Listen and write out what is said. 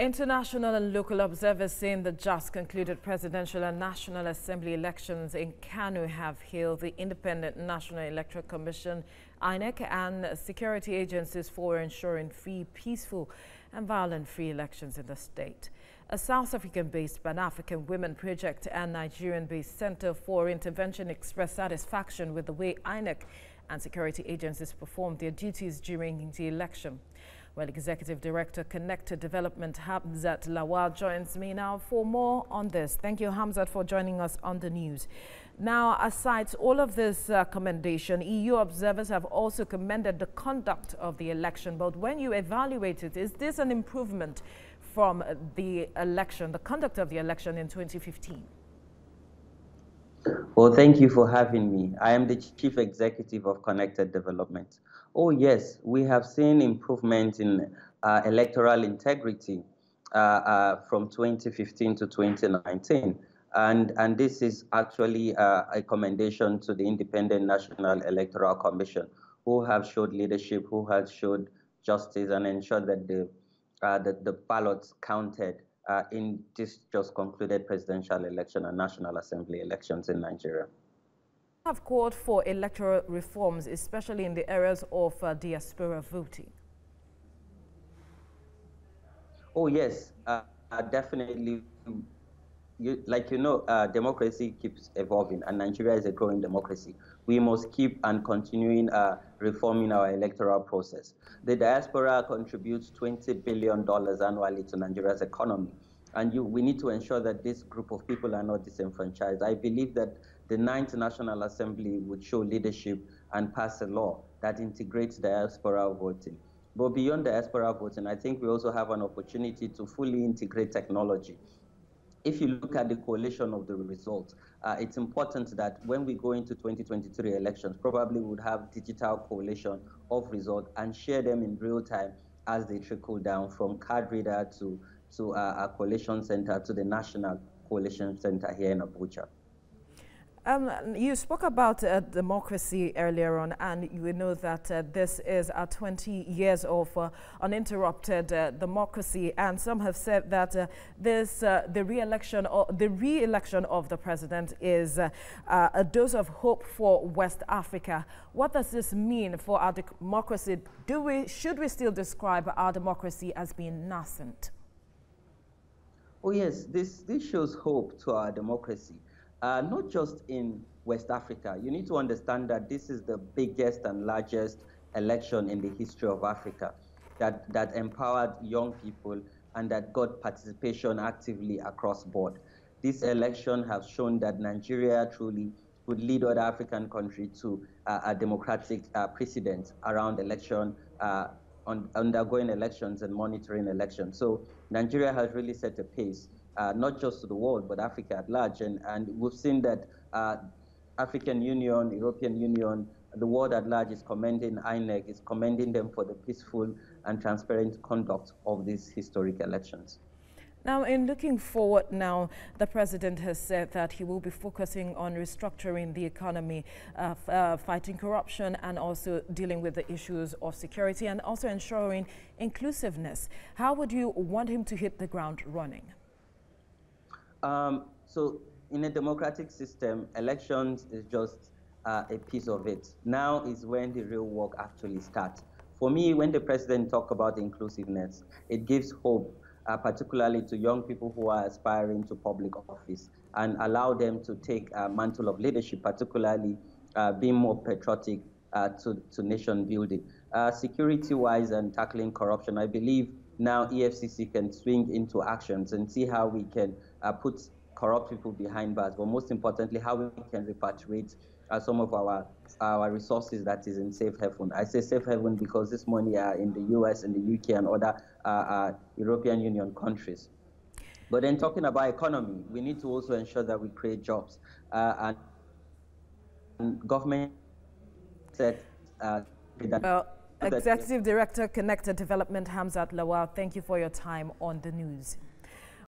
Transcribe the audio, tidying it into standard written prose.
International and local observers saying the just concluded presidential and National Assembly elections in Kano have hailed the Independent National Electoral Commission, INEC, and security agencies for ensuring free, peaceful and violent-free elections in the state. A South African-based Pan-African Women Project and Nigerian-based Center for Intervention expressed satisfaction with the way INEC and security agencies performed their duties during the election. Well, Executive Director, Connected Development, Hamzat Lawal, joins me now for more on this. Thank you, Hamzat, for joining us on the news. Now, aside all of this commendation, EU observers have also commended the conduct of the election. But when you evaluate it, is this an improvement from the election, the conduct of the election in 2015? Well, thank you for having me. I am the Chief Executive of Connected Development. Oh, yes, we have seen improvement in electoral integrity from 2015 to 2019. And this is actually a commendation to the Independent National Electoral Commission, who have showed leadership, who has showed justice and ensured that the ballots counted in this just concluded presidential election and National Assembly elections in Nigeria. Have called for electoral reforms, especially in the areas of diaspora voting. Oh, yes, definitely. Democracy keeps evolving, and Nigeria is a growing democracy. We must keep and continuing reforming our electoral process. The diaspora contributes $20 billion annually to Nigeria's economy. And we need to ensure that this group of people are not disenfranchised. I believe that the 9th National Assembly would show leadership and pass a law that integrates diaspora voting. But beyond diaspora voting, I think we also have an opportunity to fully integrate technology. If you look at the collation of the results, it's important that when we go into 2023 elections, probably we would have digital collation of results and share them in real time as they trickle down from card reader to our coalition center, to the National Coalition Center here in Abuja. You spoke about democracy earlier on, and you know that this is 20 years of uninterrupted democracy, and some have said that the re-election of the president is a dose of hope for West Africa. What does this mean for our democracy? Should we still describe our democracy as being nascent? Oh yes, this shows hope to our democracy. Not just in West Africa. You need to understand that this is the biggest and largest election in the history of Africa that empowered young people and that got participation actively across board. This election has shown that Nigeria truly would lead other African countries to a democratic precedent around election, undergoing elections and monitoring elections. So Nigeria has really set a pace. Not just to the world, but Africa at large. And we've seen that African Union, European Union, the world at large is commending INEC, is commending them for the peaceful and transparent conduct of these historic elections. Now, in looking forward now, the president has said that he will be focusing on restructuring the economy, fighting corruption, and also dealing with the issues of security and also ensuring inclusiveness. How would you want him to hit the ground running? So in a democratic system, elections is just a piece of it. Now is when the real work actually starts. For me, when the president talks about inclusiveness, it gives hope, particularly to young people who are aspiring to public office, and allow them to take a mantle of leadership, particularly being more patriotic to nation building. Security-wise and tackling corruption, I believe now EFCC can swing into actions and see how we can put corrupt people behind bars, but most importantly, how we can repatriate some of our resources that is in safe haven. I say safe haven because this money are in the US, in the UK, and other European Union countries. But then talking about economy, we need to also ensure that we create jobs. And government said Executive Director, Connected Development, Hamzat Lawal, thank you for your time on the news.